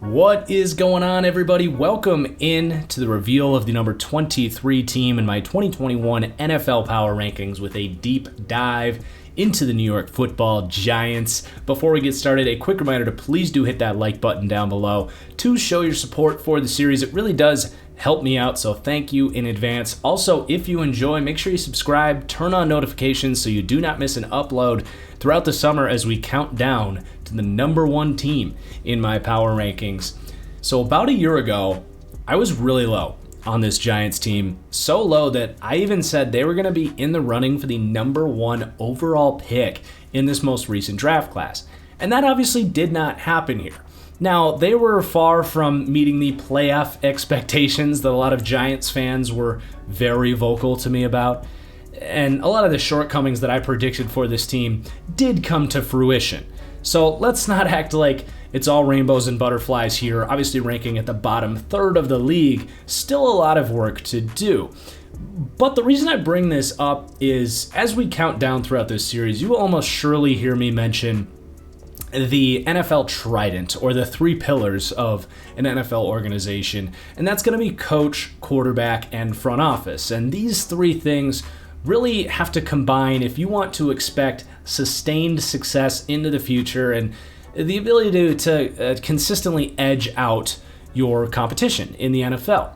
What is going on, everybody? Welcome in to the reveal of the number 23 team in my 2021 NFL Power Rankings with a deep dive into the New York Football Giants. Before we get started, a quick reminder to please do hit that like button down below to show your support for the series. It really does help me out, so thank you in advance. Also, if you enjoy, make sure you subscribe, turn on notifications so you do not miss an upload throughout the summer as we count down to the number one team in my power rankings. So about a year ago, I was really low on this Giants team, so low that I even said they were going to be in the running for the number one overall pick in this most recent draft class. And that obviously did not happen here. Now, they were far from meeting the playoff expectations that a lot of Giants fans were very vocal to me about. And a lot of the shortcomings that I predicted for this team did come to fruition. So let's not act like it's all rainbows and butterflies here. Obviously ranking at the bottom third of the league, still a lot of work to do. But the reason I bring this up is as we count down throughout this series, you will almost surely hear me mention the NFL trident, or the three pillars of an NFL organization, and that's going to be coach, quarterback, and front office. And these three things really have to combine if you want to expect sustained success into the future and the ability to consistently edge out your competition in the NFL.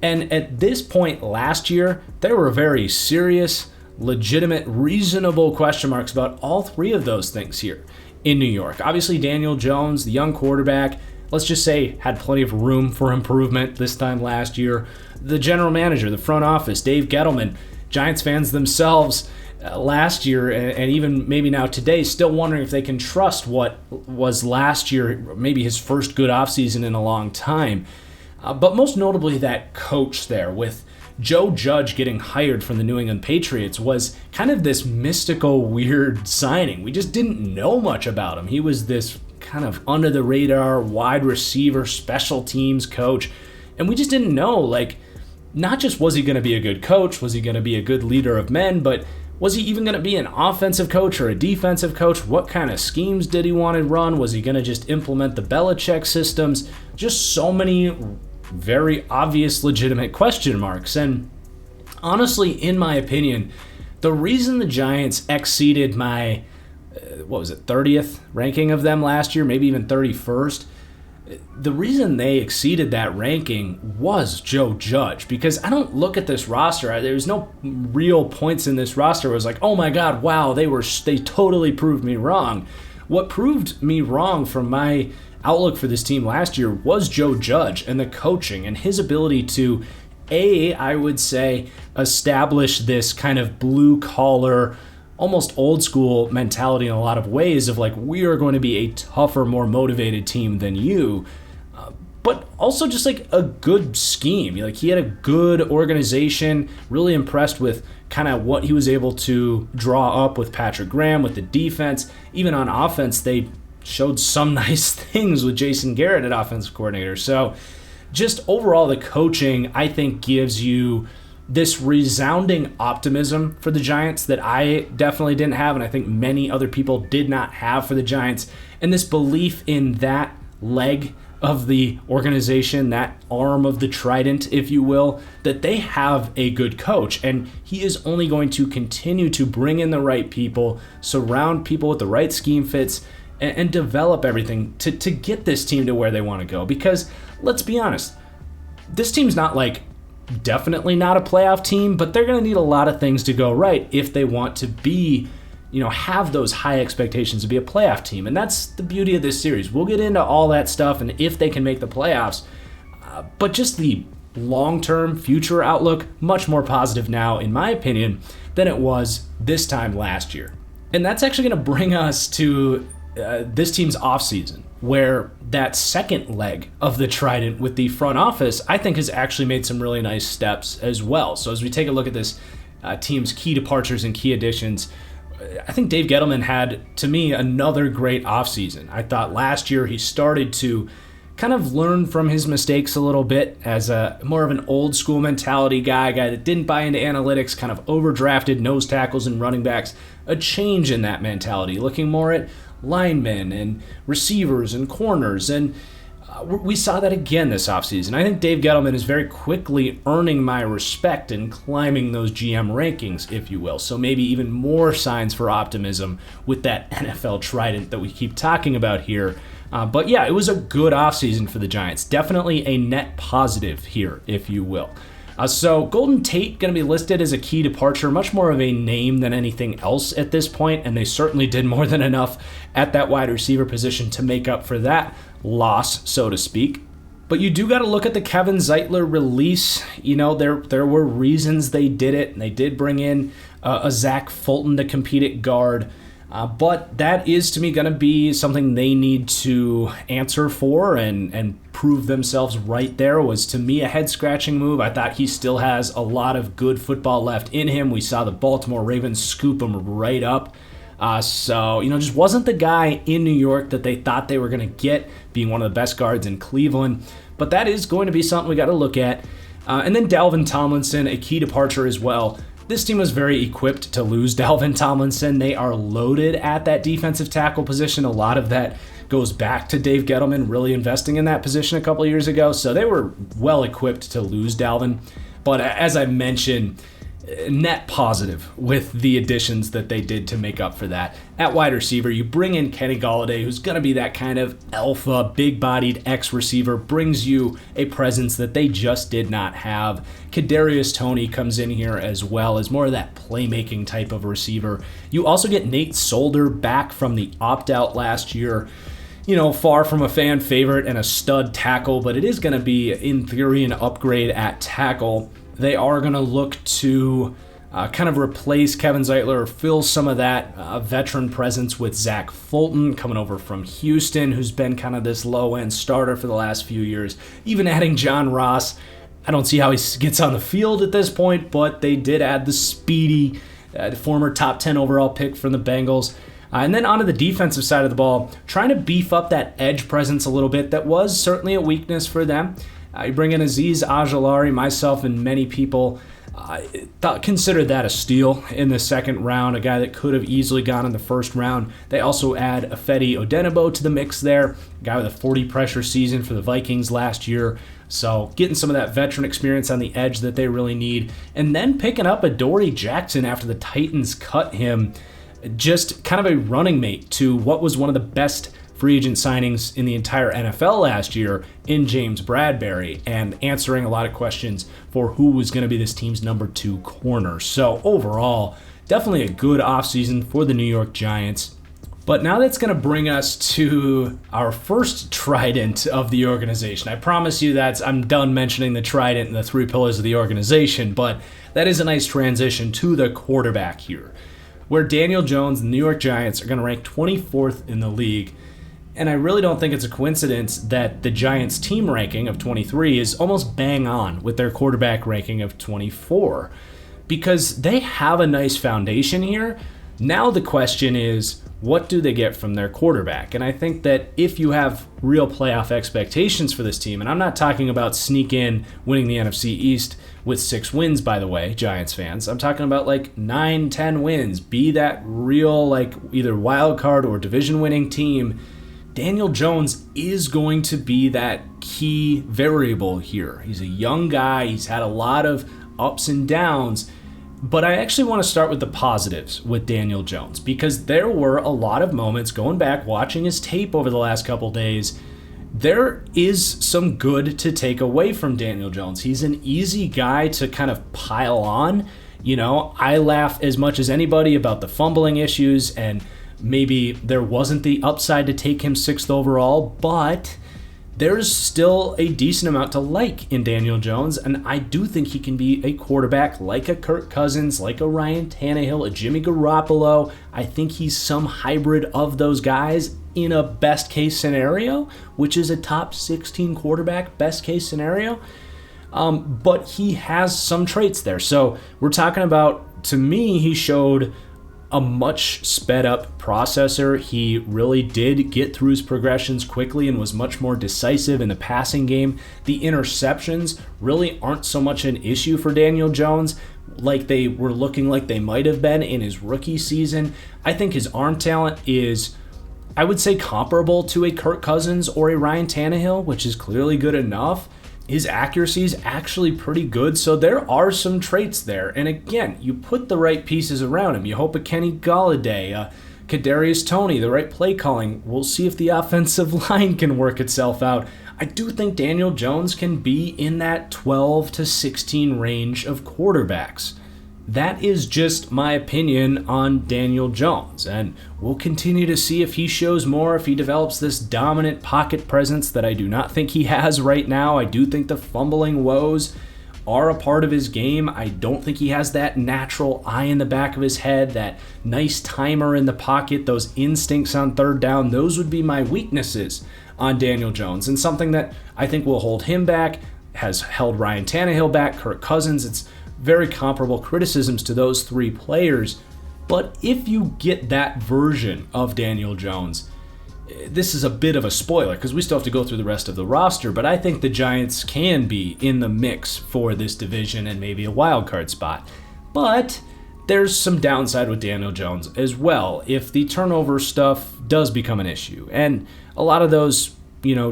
And at this point last year, there were very serious, legitimate, reasonable question marks about all three of those things here in New York. Obviously, Daniel Jones, the young quarterback, let's just say had plenty of room for improvement this time last year. The general manager, the front office, Dave Gettleman, Giants fans themselves last year and even maybe now today still wondering if they can trust what was last year, maybe his first good offseason in a long time. But most notably that coach there with Joe Judge getting hired from the New England Patriots was kind of this mystical, weird signing. We just didn't know much about him. He was this kind of under-the-radar wide receiver, special teams coach, and we just didn't know, like, not just was he going to be a good coach, was he going to be a good leader of men, but was he even going to be an offensive coach or a defensive coach? What kind of schemes did he want to run? Was he going to just implement the Belichick systems? Just so many very obvious, legitimate question marks. And honestly, in my opinion, the reason the Giants exceeded my, 30th ranking of them last year, maybe even 31st, the reason they exceeded that ranking was Joe Judge, because I don't look at this roster. There's no real points in this roster where it was like, oh my God, wow, they totally proved me wrong. What proved me wrong from my outlook for this team last year was Joe Judge and the coaching and his ability to, I would say, establish this kind of blue collar, almost old school mentality in a lot of ways of like, we are going to be a tougher, more motivated team than you, but also just like a good scheme. Like, he had a good organization, really impressed with kind of what he was able to draw up with Patrick Graham, with the defense. Even on offense, they showed some nice things with Jason Garrett at offensive coordinator. So just overall, the coaching, I think, gives you this resounding optimism for the Giants that I definitely didn't have, and I think many other people did not have for the Giants, and this belief in that leg of the organization, that arm of the trident, if you will, that they have a good coach, and he is only going to continue to bring in the right people, surround people with the right scheme fits, and develop everything to get this team to where they want to go. Because let's be honest, this team's not like definitely not a playoff team, but they're going to need a lot of things to go right if they want to be, have those high expectations to be a playoff team. And that's the beauty of this series. We'll get into all that stuff and if they can make the playoffs, but just the long-term future outlook, much more positive now, in my opinion, than it was this time last year. And that's actually going to bring us to this team's offseason, where that second leg of the trident with the front office, I think, has actually made some really nice steps as well. So as we take a look at this team's key departures and key additions, I think Dave Gettleman had, to me, another great offseason. I thought last year he started to kind of learn from his mistakes a little bit as a more of an old school mentality guy that didn't buy into analytics, kind of overdrafted nose tackles and running backs. A change in that mentality, looking more at linemen and receivers and corners, and We saw that again this offseason. I think Dave Gettleman is very quickly earning my respect and climbing those GM rankings, if you will. So maybe even more signs for optimism with that NFL trident that we keep talking about here. But yeah, it was a good offseason for the Giants. Definitely a net positive here, if you will. So Golden Tate going to be listed as a key departure, much more of a name than anything else at this point, and they certainly did more than enough at that wide receiver position to make up for that loss, so to speak. But you do got to look at the Kevin Zeitler release. You know, there were reasons they did it, and they did bring in a Zach Fulton to compete at guard. But that is, to me, going to be something they need to answer for and prove themselves right there. Was, to me, a head-scratching move. I thought he still has a lot of good football left in him. We saw the Baltimore Ravens scoop him right up. So, just wasn't the guy in New York that they thought they were going to get, being one of the best guards in Cleveland. But that is going to be something we got to look at. And then Dalvin Tomlinson, a key departure as well. This team was very equipped to lose Dalvin Tomlinson. They are loaded at that defensive tackle position. A lot of that goes back to Dave Gettleman really investing in that position a couple of years ago. So they were well equipped to lose Dalvin. But as I mentioned, net positive with the additions that they did to make up for that. At wide receiver, you bring in Kenny Golladay, who's going to be that kind of alpha, big-bodied X-receiver, brings you a presence that they just did not have. Kadarius Toney comes in here as well as more of that playmaking type of receiver. You also get Nate Solder back from the opt-out last year. Far from a fan favorite and a stud tackle, but it is going to be, in theory, an upgrade at tackle. They are going to look to kind of replace Kevin Zeitler or fill some of that veteran presence with Zach Fulton coming over from Houston, who's been kind of this low-end starter for the last few years. Even adding John Ross, I don't see how he gets on the field at this point, but they did add the speedy former top 10 overall pick from the Bengals. And then onto the defensive side of the ball, trying to beef up that edge presence a little bit. That was certainly a weakness for them. You bring in Azeez Ojulari, myself and many people considered that a steal in the second round, a guy that could have easily gone in the first round. They also add Ifedi Odenigbo to the mix there, a guy with a 40 pressure season for the Vikings last year. So getting some of that veteran experience on the edge that they really need. And then picking up Adoree Jackson after the Titans cut him, just kind of a running mate to what was one of the best free agent signings in the entire NFL last year in James Bradbury, and answering a lot of questions for who was going to be this team's number 2 corner. So overall, definitely a good offseason for the New York Giants. But now that's going to bring us to our first trident of the organization. I promise you that I'm done mentioning the trident and the 3 pillars of the organization, but that is a nice transition to the quarterback here, where Daniel Jones and the New York Giants are going to rank 24th in the league. And I really don't think it's a coincidence that the Giants' team ranking of 23 is almost bang on with their quarterback ranking of 24, because they have a nice foundation here. Now the question is, what do they get from their quarterback? And I think that if you have real playoff expectations for this team, and I'm not talking about sneak in winning the NFC East with 6 wins, by the way, Giants fans. I'm talking about like 9, 10 wins. Be that real, like either wild card or division winning team. Daniel Jones is going to be that key variable here. He's a young guy. He's had a lot of ups and downs. But I actually want to start with the positives with Daniel Jones, because there were a lot of moments going back, watching his tape over the last couple days. There is some good to take away from Daniel Jones. He's an easy guy to kind of pile on. I laugh as much as anybody about the fumbling issues, and maybe there wasn't the upside to take him 6th overall, but there's still a decent amount to like in Daniel Jones, and I do think he can be a quarterback like a Kirk Cousins, like a Ryan Tannehill, a Jimmy Garoppolo. I think he's some hybrid of those guys in a best-case scenario, which is a top 16 quarterback best-case scenario. But he has some traits there. So we're talking about, to me, he showed a much sped up processor. He really did get through his progressions quickly and was much more decisive in the passing game. The interceptions really aren't so much an issue for Daniel Jones like they were looking like they might have been in his rookie season. I think his arm talent is I would say comparable to a Kirk Cousins or a Ryan Tannehill, which is clearly good enough. His accuracy is actually pretty good, so there are some traits there. And again, you put the right pieces around him. You hope a Kenny Golladay, Kadarius Toney, the right play calling. We'll see if the offensive line can work itself out. I do think Daniel Jones can be in that 12 to 16 range of quarterbacks. That is just my opinion on Daniel Jones, and we'll continue to see if he shows more, if he develops this dominant pocket presence that I do not think he has right now. I do think the fumbling woes are a part of his game. I don't think he has that natural eye in the back of his head, that nice timer in the pocket, those instincts on third down. Those would be my weaknesses on Daniel Jones, and something that I think will hold him back, has held Ryan Tannehill back, Kirk Cousins. It's very comparable criticisms to those three players. But if you get that version of Daniel Jones, this is a bit of a spoiler because we still have to go through the rest of the roster, but I think the Giants can be in the mix for this division and maybe a wild card spot. But there's some downside with Daniel Jones as well if the turnover stuff does become an issue. And a lot of those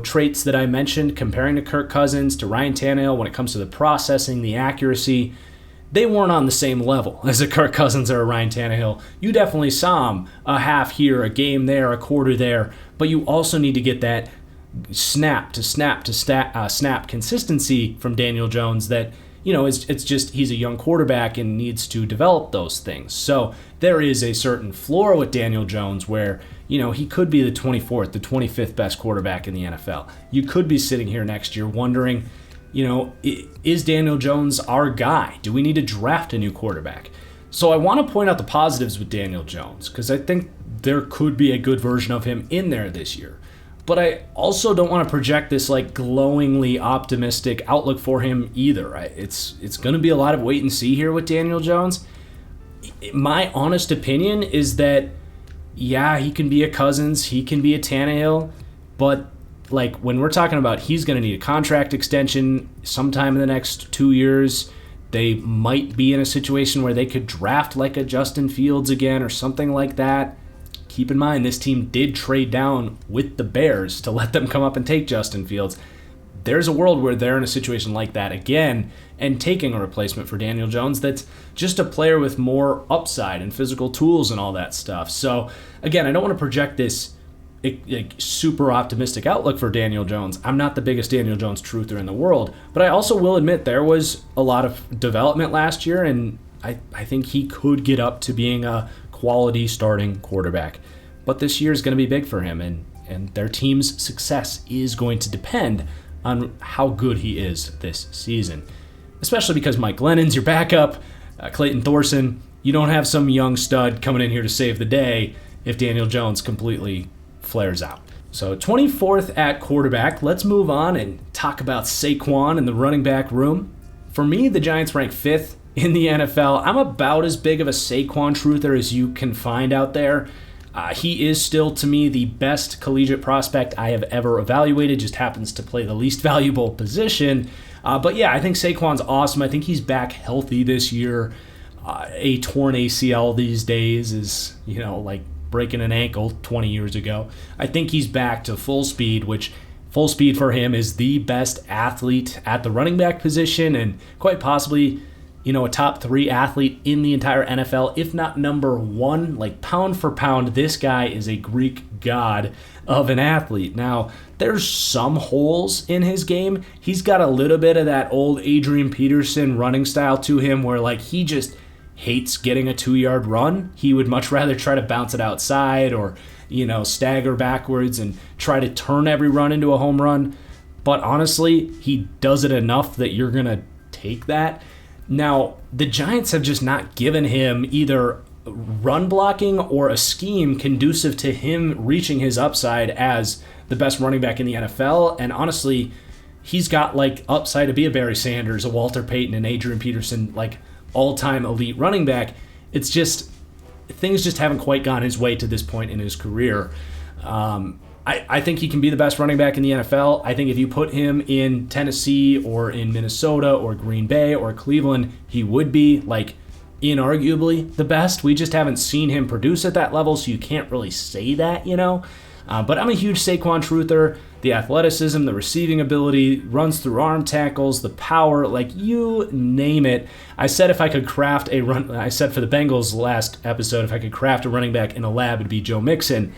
traits that I mentioned, comparing to Kirk Cousins, to Ryan Tannehill when it comes to the processing, the accuracy, they weren't on the same level as a Kirk Cousins or a Ryan Tannehill. You definitely saw him a half here, a game there, a quarter there, but you also need to get that snap consistency from Daniel Jones that, it's just he's a young quarterback and needs to develop those things. So there is a certain floor with Daniel Jones where, he could be the 24th, the 25th best quarterback in the NFL. You could be sitting here next year wondering, is Daniel Jones our guy? Do we need to draft a new quarterback? So I want to point out the positives with Daniel Jones because I think there could be a good version of him in there this year. But I also don't want to project this glowingly optimistic outlook for him either. It's going to be a lot of wait and see here with Daniel Jones. My honest opinion is that, yeah, he can be a Cousins, he can be a Tannehill, but when we're talking about he's going to need a contract extension sometime in the next 2 years, they might be in a situation where they could draft a Justin Fields again or something like that. Keep in mind, this team did trade down with the Bears to let them come up and take Justin Fields. There's a world where they're in a situation like that again and taking a replacement for Daniel Jones that's just a player with more upside and physical tools and all that stuff. So, again, I don't want to project this super optimistic outlook for Daniel Jones. I'm not the biggest Daniel Jones truther in the world, but I also will admit there was a lot of development last year, and I think he could get up to being a quality starting quarterback. But this year is going to be big for him, and their team's success is going to depend on how good he is this season, especially because Mike Glennon's your backup, Clayton Thorson. You don't have some young stud coming in here to save the day if Daniel Jones completely flares out. So 24th at quarterback. Let's move on and talk about Saquon in the running back room. For me, the Giants rank 5th in the NFL. I'm about as big of a Saquon truther as you can find out there. He is still, to me, the best collegiate prospect I have ever evaluated, just happens to play the least valuable position. But yeah, I think Saquon's awesome. I think he's back healthy this year. A torn ACL these days is, like breaking an ankle 20 years ago. I think he's back to full speed, which full speed for him is the best athlete at the running back position and quite possibly, a top 3 athlete in the entire NFL, if not number 1. Pound for pound, this guy is a Greek god of an athlete. Now, there's some holes in his game. He's got a little bit of that old Adrian Peterson running style to him where he just hates getting a 2-yard run. He would much rather try to bounce it outside or, stagger backwards and try to turn every run into a home run. But honestly, he does it enough that you're going to take that. Now, the Giants have just not given him either run blocking or a scheme conducive to him reaching his upside as the best running back in the NFL. And honestly, he's got upside to be a Barry Sanders, a Walter Payton, and Adrian Peterson, all-time elite running back. It's just things just haven't quite gone his way to this point in his career. I think he can be the best running back in the NFL. I think if you put him in Tennessee or in Minnesota or Green Bay or Cleveland, he would be inarguably the best. We just haven't seen him produce at that level, so you can't really say that, But I'm a huge Saquon truther. The athleticism, the receiving ability, runs through arm tackles, the power, like you name it. I said if I could craft a run, I said for the Bengals last episode, if I could craft a running back in a lab, it'd be Joe Mixon.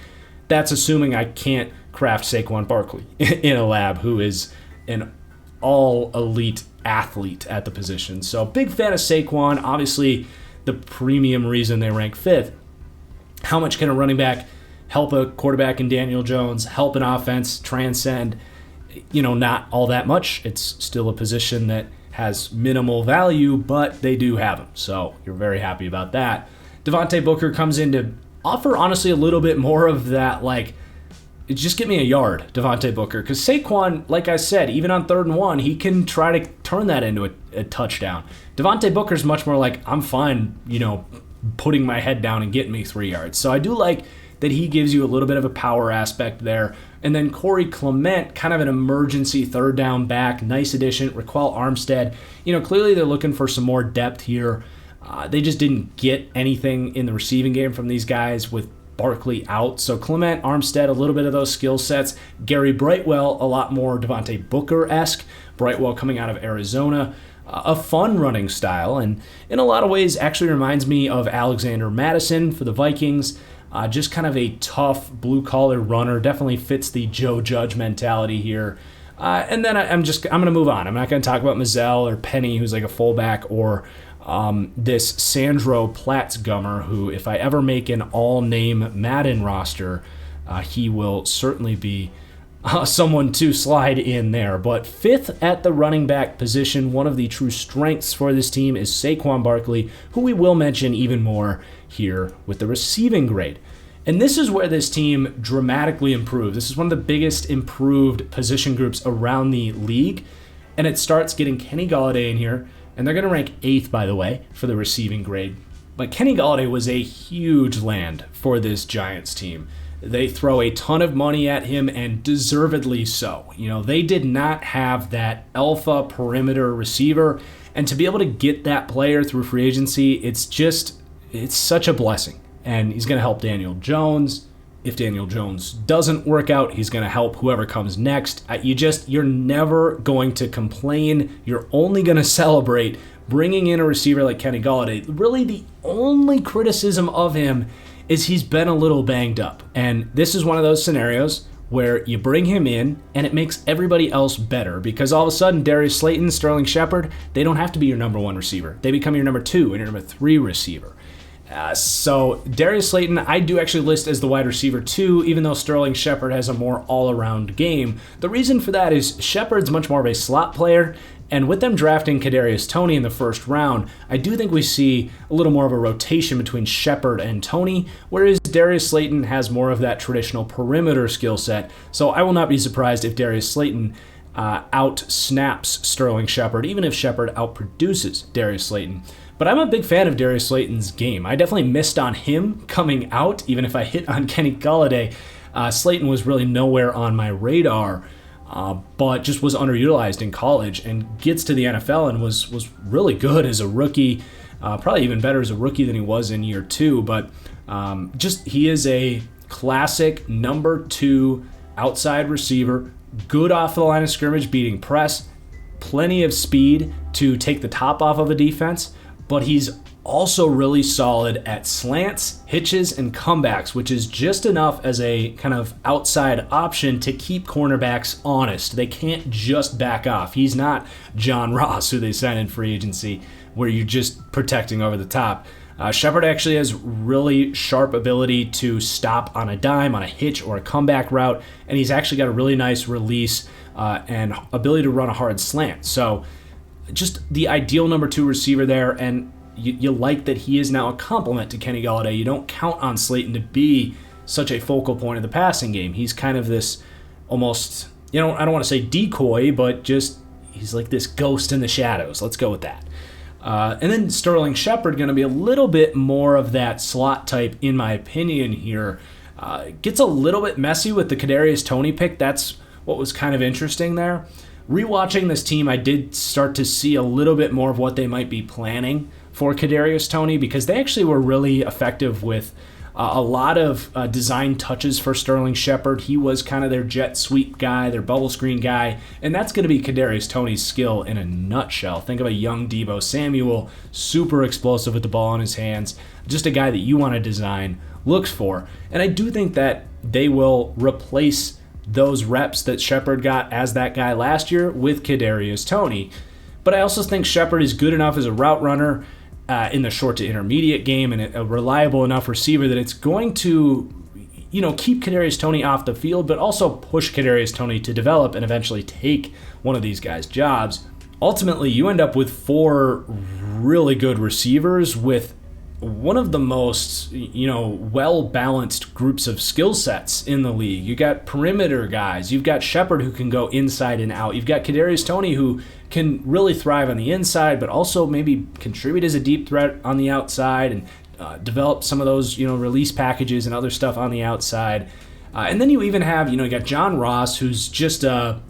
That's assuming I can't craft Saquon Barkley in a lab, who is an all-elite athlete at the position. So big fan of Saquon. Obviously, the premium reason they rank 5th. How much can a running back help a quarterback in Daniel Jones, help an offense transcend? Not all that much. It's still a position that has minimal value, but they do have him. So you're very happy about that. Devontae Booker comes in to offer, honestly, a little bit more of that, like, just give me a yard, Devontae Booker. Because Saquon, like I said, even on 3rd and 1, he can try to turn that into a touchdown. Devontae Booker's much more like, I'm fine, putting my head down and getting me 3 yards. So I do like that he gives you a little bit of a power aspect there. And then Corey Clement, kind of an emergency 3rd down back, nice addition. Raquel Armstead, clearly they're looking for some more depth here. They just didn't get anything in the receiving game from these guys with Barkley out. So Clement, Armstead, a little bit of those skill sets. Gary Brightwell, a lot more Devontae Booker-esque. Brightwell coming out of Arizona. A fun running style, and in a lot of ways actually reminds me of Alexander Madison for the Vikings. Just kind of a tough blue-collar runner. Definitely fits the Joe Judge mentality here. And then I'm going to move on. I'm not going to talk about Mazzell or Penny, who's like a fullback, or this Sandro Platzgummer, who, if I ever make an all-name Madden roster, he will certainly be someone to slide in there. But 5th at the running back position, one of the true strengths for this team is Saquon Barkley, who we will mention even more here with the receiving grade. And this is where this team dramatically improved. This is one of the biggest improved position groups around the league. And it starts getting Kenny Golladay in here. And they're going to rank 8th, by the way, for the receiving grade. But Kenny Golladay was a huge land for this Giants team. They throw a ton of money at him, and deservedly so. They did not have that alpha perimeter receiver. And to be able to get that player through free agency, it's such a blessing. And he's going to help Daniel Jones. If Daniel Jones doesn't work out, he's going to help whoever comes next. You're never going to complain. You're only going to celebrate bringing in a receiver like Kenny Golladay. Really, the only criticism of him is he's been a little banged up. And this is one of those scenarios where you bring him in and it makes everybody else better, because all of a sudden Darius Slayton, Sterling Shepard, they don't have to be your number 1 receiver. They become your number 2 and your number 3 receiver. So Darius Slayton, I do actually list as the wide receiver 2, even though Sterling Shepard has a more all-around game. The reason for that is Shepard's much more of a slot player, and with them drafting Kadarius Toney in the 1st round, I do think we see a little more of a rotation between Shepard and Toney, whereas Darius Slayton has more of that traditional perimeter skill set. So I will not be surprised if Darius Slayton out-snaps Sterling Shepard, even if Shepard outproduces Darius Slayton. But I'm a big fan of Darius Slayton's game. I definitely missed on him coming out, even if I hit on Kenny Golladay. Slayton was really nowhere on my radar, but just was underutilized in college, and gets to the NFL and was really good as a rookie, probably even better as a rookie than he was in year 2. But he is a classic number 2 outside receiver, good off the line of scrimmage, beating press, plenty of speed to take the top off of a defense. But he's also really solid at slants, hitches, and comebacks, which is just enough as a kind of outside option to keep cornerbacks honest. They can't just back off. He's not John Ross, who they signed in free agency, where you're just protecting over the top. Shepard actually has really sharp ability to stop on a dime, on a hitch, or a comeback route, and he's actually got a really nice release and ability to run a hard slant. So just the ideal number 2 receiver there, and you like that he is now a complement to Kenny Golladay. You don't count on Slayton to be such a focal point of the passing game. He's kind of this almost, I don't want to say decoy, but just he's like this ghost in the shadows. Let's go with that. And then Sterling Shepard, going to be a little bit more of that slot type, in my opinion here. Gets a little bit messy with the Kadarius Toney pick. That's what was kind of interesting there. Rewatching this team, I did start to see a little bit more of what they might be planning for Kadarius Toney, because they actually were really effective with A lot of design touches for Sterling Shepard. He was kind of their jet sweep guy, their bubble screen guy, and that's going to be Kadarius Toney's skill in a nutshell. Think of a young Deebo Samuel, super explosive with the ball in his hands, just a guy that you want to design looks for. And I do think that they will replace those reps that Shepard got as that guy last year with Kadarius Toney. But I also think Shepard is good enough as a route runner in the short to intermediate game and a reliable enough receiver that it's going to, keep Kadarius Toney off the field, but also push Kadarius Toney to develop and eventually take one of these guys' jobs. Ultimately, you end up with 4 really good receivers with one of the most, well-balanced groups of skill sets in the league. You got perimeter guys. You've got Shepard who can go inside and out. You've got Kadarius Toney who can really thrive on the inside, but also maybe contribute as a deep threat on the outside and develop some of those, release packages and other stuff on the outside. And then you even have, you got John Ross, who's just a,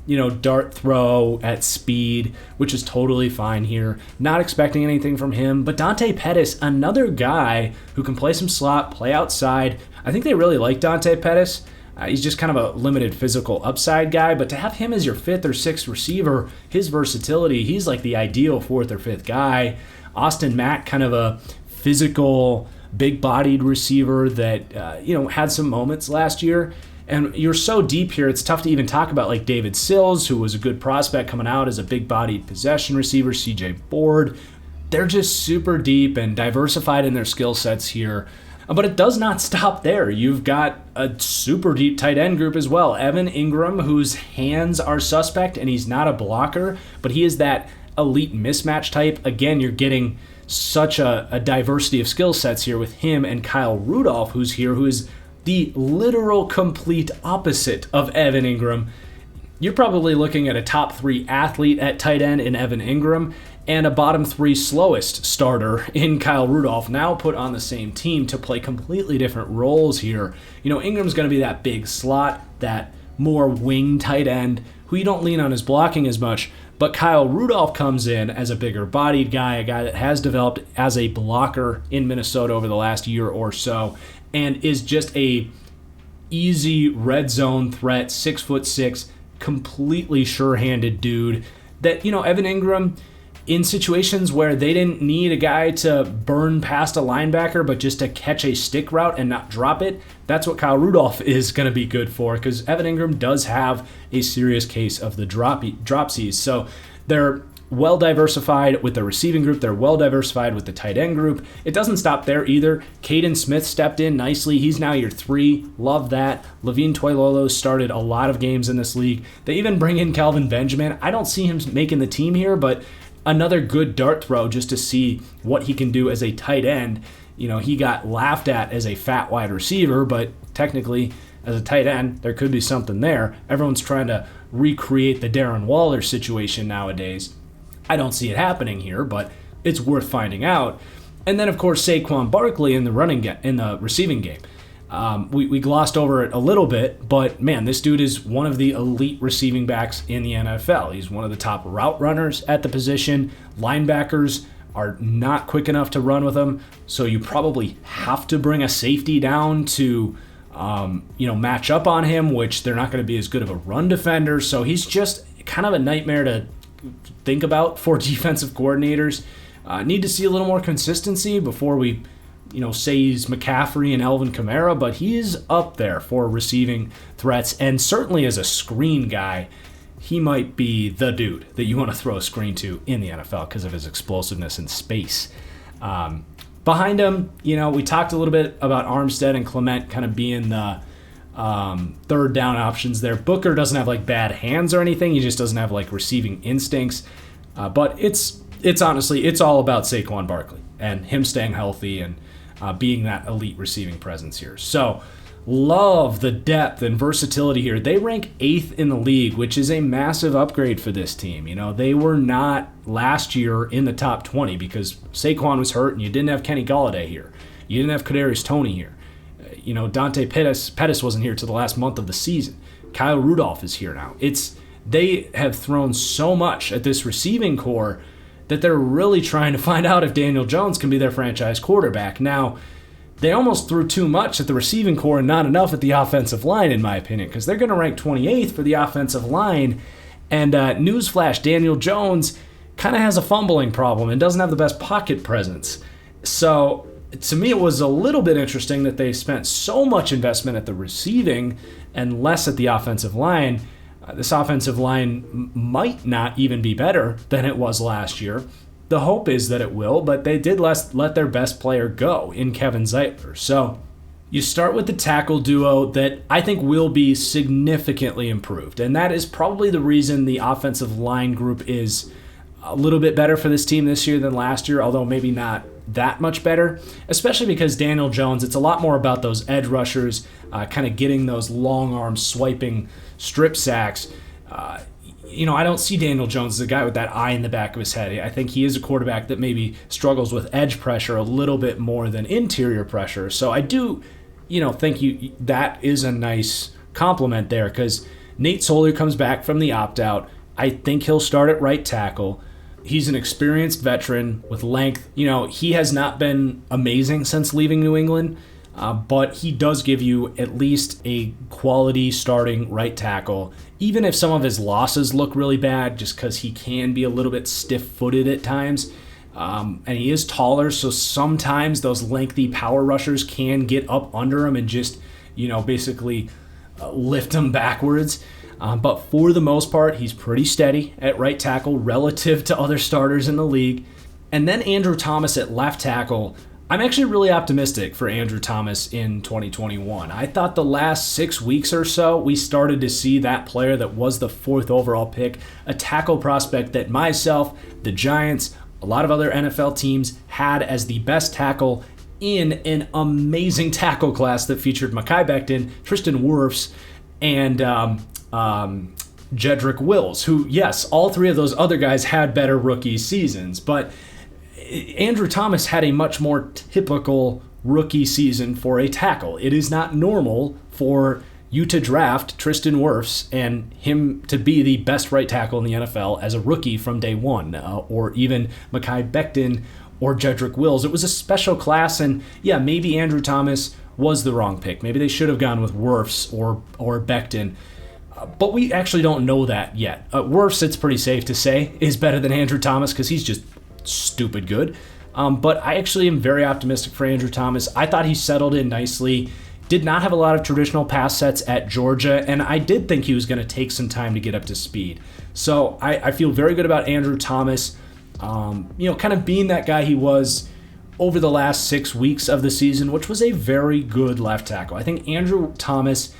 dart throw at speed, which is totally fine here. Not expecting anything from him. But Dante Pettis, another guy who can play some slot, play outside. I think they really like Dante Pettis. He's just kind of a limited physical upside guy. But to have him as your 5th or 6th receiver, his versatility, he's like the ideal 4th or 5th guy. Austin Mack, kind of a physical, big-bodied receiver that, had some moments last year. And you're so deep here, it's tough to even talk about like David Sills, who was a good prospect coming out as a big-bodied possession receiver, CJ Board. They're just super deep and diversified in their skill sets here. But it does not stop there. You've got a super deep tight end group as well. Evan Ingram, whose hands are suspect, and he's not a blocker, but he is that elite mismatch type. Again, you're getting such a diversity of skill sets here with him and Kyle Rudolph, who's here, who is the literal complete opposite of Evan Ingram. You're probably looking at a top 3 athlete at tight end in Evan Ingram and a bottom 3 slowest starter in Kyle Rudolph, now put on the same team to play completely different roles here. Ingram's going to be that big slot, that more wing tight end who you don't lean on his blocking as much. But Kyle Rudolph comes in as a bigger bodied guy, a guy that has developed as a blocker in Minnesota over the last year or so, and is just a easy red zone threat, 6'6", completely sure-handed dude that, Evan Ingram, in situations where they didn't need a guy to burn past a linebacker, but just to catch a stick route and not drop it, that's what Kyle Rudolph is going to be good for, because Evan Ingram does have a serious case of the dropsies. So they're well diversified with the receiving group. They're well diversified with the tight end group. It doesn't stop there either. Caden Smith stepped in nicely. He's now your 3. Love that. Levine Toilolo started a lot of games in this league. They even bring in Kelvin Benjamin. I don't see him making the team here, but another good dart throw just to see what he can do as a tight end. He got laughed at as a fat wide receiver, but technically as a tight end, there could be something there. Everyone's trying to recreate the Darren Waller situation nowadays. I don't see it happening here, but it's worth finding out. And then, of course, Saquon Barkley in the receiving game. We glossed over it a little bit, but man, this dude is one of the elite receiving backs in the NFL. He's one of the top route runners at the position. Linebackers are not quick enough to run with him, so you probably have to bring a safety down to match up on him, which they're not going to be as good of a run defender. So he's just kind of a nightmare to think about for defensive coordinators. Need to see a little more consistency before we say he's McCaffrey and Alvin Kamara, but he's up there for receiving threats, and certainly as a screen guy, he might be the dude that you want to throw a screen to in the NFL because of his explosiveness in space. Behind him, we talked a little bit about Armstead and Clement kind of being the third down options there. Booker doesn't have like bad hands or anything. He just doesn't have like receiving instincts. But it's honestly, it's all about Saquon Barkley and him staying healthy and being that elite receiving presence here. So love the depth and versatility here. They rank 8th in the league, which is a massive upgrade for this team. They were not last year in the top 20 because Saquon was hurt and you didn't have Kenny Golladay here. You didn't have Kadarius Toney here. Dante Pettis wasn't here till the last month of the season. Kyle Rudolph is here now. They have thrown so much at this receiving core that they're really trying to find out if Daniel Jones can be their franchise quarterback. Now, they almost threw too much at the receiving core and not enough at the offensive line, in my opinion, because they're going to rank 28th for the offensive line. And newsflash, Daniel Jones kind of has a fumbling problem and doesn't have the best pocket presence. So to me, it was a little bit interesting that they spent so much investment at the receiving and less at the offensive line. This offensive line might not even be better than it was last year. The hope is that it will, but they did let their best player go in Kevin Zeitler. So you start with the tackle duo that I think will be significantly improved, and that is probably the reason the offensive line group is a little bit better for this team this year than last year, although maybe not that much better, especially because Daniel Jones, it's a lot more about those edge rushers, kind of getting those long arm swiping strip sacks. I don't see Daniel Jones as a guy with that eye in the back of his head. I think he is a quarterback that maybe struggles with edge pressure a little bit more than interior pressure. So I do, think that is a nice compliment there, because Nate Solder comes back from the opt-out. I think he'll start at right tackle. He's an experienced veteran with length. He has not been amazing since leaving New England, but he does give you at least a quality starting right tackle, even if some of his losses look really bad, just because he can be a little bit stiff-footed at times. And he is taller, so sometimes those lengthy power rushers can get up under him and just, basically lift him backwards. But for the most part, he's pretty steady at right tackle relative to other starters in the league. And then Andrew Thomas at left tackle. I'm actually really optimistic for Andrew Thomas in 2021. I thought the last 6 weeks or so, we started to see that player that was the 4th overall pick, a tackle prospect that myself, the Giants, a lot of other NFL teams had as the best tackle in an amazing tackle class that featured Mekhi Becton, Tristan Wirfs, and Jedrick Wills, who, yes, all three of those other guys had better rookie seasons, but Andrew Thomas had a much more typical rookie season for a tackle. It is not normal for you to draft Tristan Wirfs and him to be the best right tackle in the NFL as a rookie from day one, or even Mekhi Becton or Jedrick Wills. It was a special class, and yeah, maybe Andrew Thomas was the wrong pick. Maybe they should have gone with Wirfs or Becton. But we actually don't know that yet. Wirfs, it's pretty safe to say, is better than Andrew Thomas because he's just stupid good. But I actually am very optimistic for Andrew Thomas. I thought he settled in nicely. Did not have a lot of traditional pass sets at Georgia, and I did think he was going to take some time to get up to speed. So I feel very good about Andrew Thomas, kind of being that guy he was over the last 6 weeks of the season, which was a very good left tackle. I think Andrew Thomas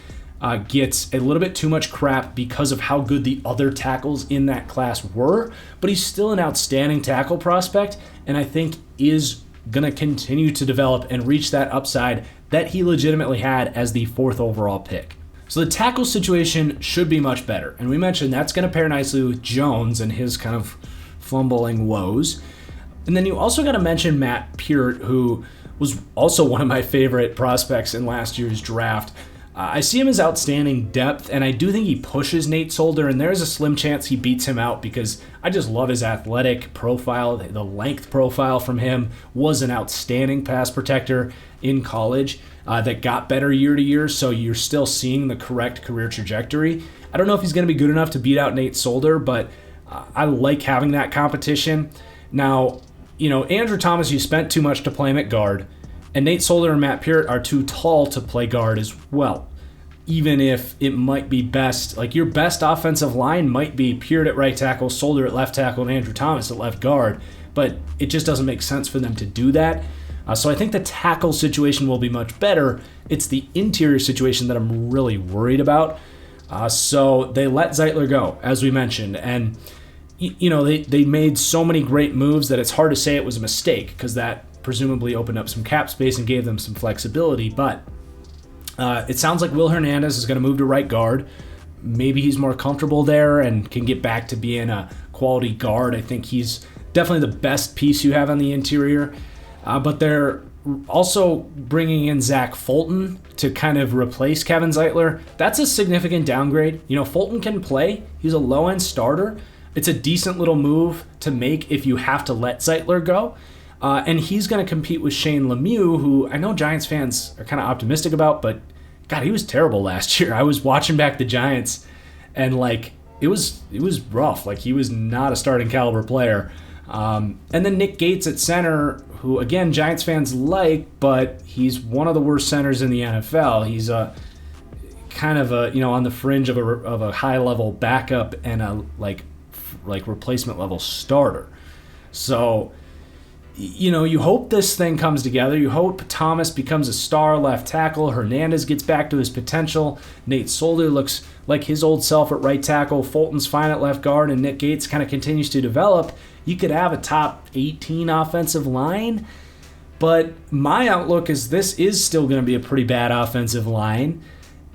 gets a little bit too much crap because of how good the other tackles in that class were, but he's still an outstanding tackle prospect, and I think is going to continue to develop and reach that upside that he legitimately had as the 4th overall pick. So the tackle situation should be much better, and we mentioned that's going to pair nicely with Jones and his kind of fumbling woes. And then you also got to mention Matt Peart, who was also one of my favorite prospects in last year's draft. I see him as outstanding depth, and I do think he pushes Nate Solder, and there's a slim chance he beats him out because I just love his athletic profile. The length profile from him was an outstanding pass protector in college that got better year to year, so you're still seeing the correct career trajectory. I don't know if he's going to be good enough to beat out Nate Solder, but I like having that competition. Now, Andrew Thomas, you spent too much to play him at guard, and Nate Solder and Matt Peart are too tall to play guard as well. Even if it might be best, like your best offensive line might be Peart at right tackle, Solder at left tackle, and Andrew Thomas at left guard, but it just doesn't make sense for them to do that. So I think the tackle situation will be much better. It's the interior situation that I'm really worried about. So they let Zeitler go, as we mentioned, and they made so many great moves that it's hard to say it was a mistake because that presumably opened up some cap space and gave them some flexibility, but it sounds like Will Hernandez is going to move to right guard. Maybe he's more comfortable there and can get back to being a quality guard. I think he's definitely the best piece you have on the interior. But they're also bringing in Zach Fulton to kind of replace Kevin Zeitler. That's a significant downgrade. Fulton can play. He's a low-end starter. It's a decent little move to make if you have to let Zeitler go. And he's going to compete with Shane Lemieux, who I know Giants fans are kind of optimistic about, but God, he was terrible last year. I was watching back the Giants, and it was rough. He was not a starting caliber player. And then Nick Gates at center, who again Giants fans like, but he's one of the worst centers in the NFL. He's a kind of on the fringe of a high level backup and a replacement level starter. So you hope this thing comes together. You hope Thomas becomes a star left tackle. Hernandez gets back to his potential. Nate Solder looks like his old self at right tackle. Fulton's fine at left guard, and Nick Gates kind of continues to develop. You could have a top 18 offensive line, but my outlook is this is still going to be a pretty bad offensive line,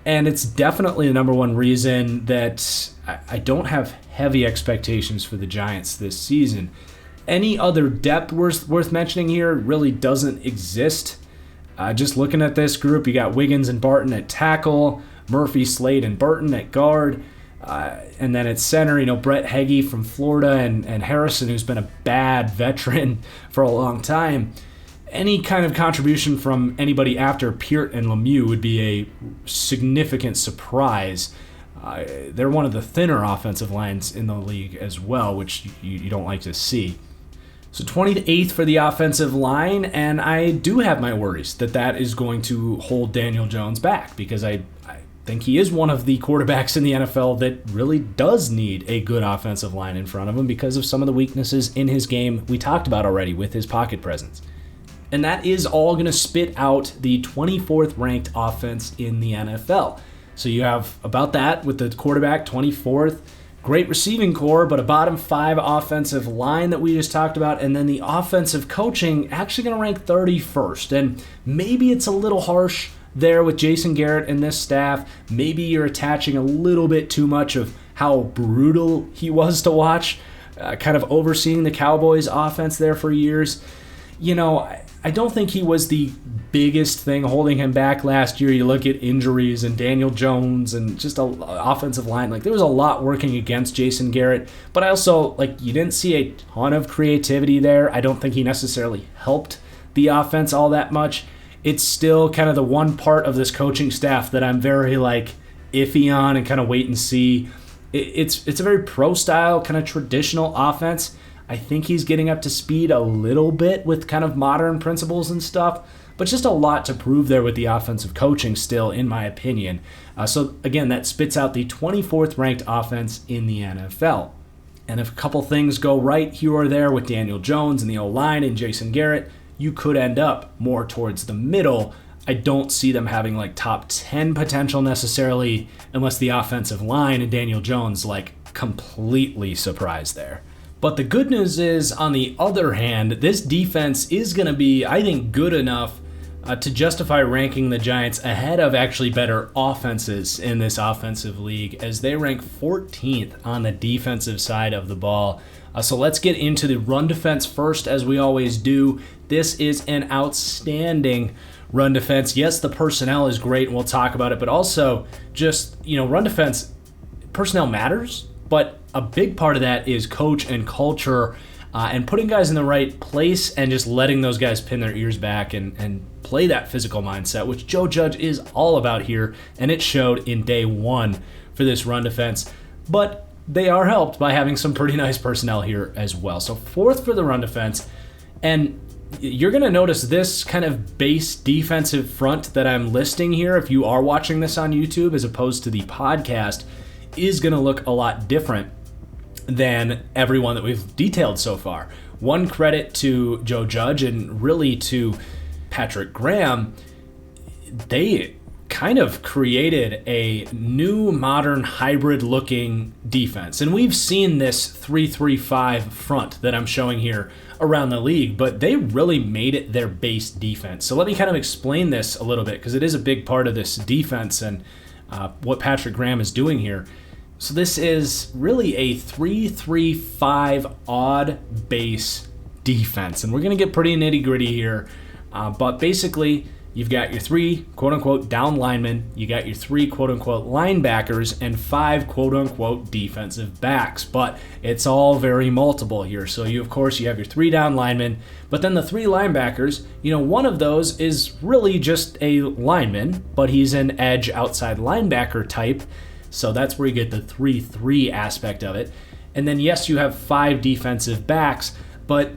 and it's definitely the number one reason that I don't have heavy expectations for the Giants this season. Any other depth worth mentioning here really doesn't exist. Just looking at this group, you got Wiggins and Barton at tackle, Murphy, Slade, and Burton at guard. And then at center, Brett Heggie from Florida and Harrison, who's been a bad veteran for a long time. Any kind of contribution from anybody after Peart and Lemieux would be a significant surprise. They're one of the thinner offensive lines in the league as well, which you don't like to see. So 28th for the offensive line, and I do have my worries that is going to hold Daniel Jones back, because I think he is one of the quarterbacks in the NFL that really does need a good offensive line in front of him because of some of the weaknesses in his game we talked about already with his pocket presence. And that is all going to spit out the 24th ranked offense in the NFL. So you have about that with the quarterback, 24th. Great receiving core, but a bottom 5 offensive line that we just talked about, and then the offensive coaching actually going to rank 31st. And maybe it's a little harsh there with Jason Garrett and this staff. Maybe you're attaching a little bit too much of how brutal he was to watch, kind of overseeing the Cowboys offense there for years. I don't think he was the biggest thing holding him back last year. You look at injuries and Daniel Jones and just an offensive line. There was a lot working against Jason Garrett. But I also, you didn't see a ton of creativity there. I don't think he necessarily helped the offense all that much. It's still kind of the one part of this coaching staff that I'm very, iffy on and kind of wait and see. It's a very pro-style, kind of traditional offense. I think he's getting up to speed a little bit with kind of modern principles and stuff, but just a lot to prove there with the offensive coaching still, in my opinion. So again, that spits out the 24th ranked offense in the NFL. And if a couple things go right here or there with Daniel Jones and the O-line and Jason Garrett, you could end up more towards the middle. I don't see them having top 10 potential necessarily, unless the offensive line and Daniel Jones completely surprise there. But the good news is, on the other hand, this defense is going to be, I think, good enough to justify ranking the Giants ahead of actually better offenses in this offensive league, as they rank 14th on the defensive side of the ball. So let's get into the run defense first, as we always do. This is an outstanding run defense. Yes, the personnel is great, and we'll talk about it, but also just, run defense, personnel matters, but a big part of that is coach and culture, and putting guys in the right place and just letting those guys pin their ears back and play that physical mindset, which Joe Judge is all about here, and it showed in day one for this run defense. But they are helped by having some pretty nice personnel here as well. So 4th for the run defense, and you're going to notice this kind of base defensive front that I'm listing here, if you are watching this on YouTube as opposed to the podcast, is going to look a lot different than everyone that we've detailed so far. One credit to Joe Judge and really to Patrick Graham, they kind of created a new modern hybrid looking defense. And we've seen this 3-3-5 front that I'm showing here around the league, but they really made it their base defense. So let me kind of explain this a little bit, because it is a big part of this defense and what Patrick Graham is doing here. So this is really a 3-3-5 odd base defense, and we're going to get pretty nitty-gritty here. But basically, You've got your 3 quote-unquote down linemen, you got your 3 quote-unquote linebackers, and 5 quote-unquote defensive backs. But it's all very multiple here. So you have your 3 down linemen, but then the 3 linebackers, one of those is really just a lineman, but he's an edge outside linebacker type. So that's where you get the 3-3 aspect of it. And then yes, you have 5 defensive backs, but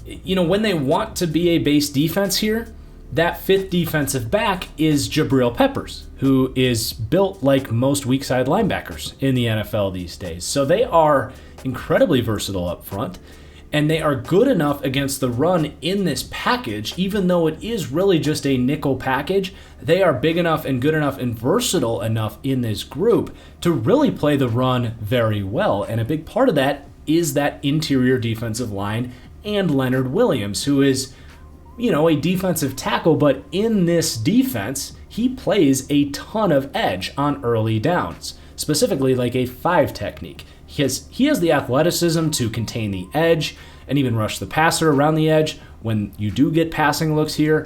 when they want to be a base defense here, that 5th defensive back is Jabril Peppers, who is built like most weak side linebackers in the NFL these days. So they are incredibly versatile up front, and they are good enough against the run in this package, even though it is really just a nickel package. They are big enough and good enough and versatile enough in this group to really play the run very well. And a big part of that is that interior defensive line and Leonard Williams, who is a defensive tackle, but in this defense, he plays a ton of edge on early downs, specifically like a 5 technique. He has the athleticism to contain the edge and even rush the passer around the edge when you do get passing looks here,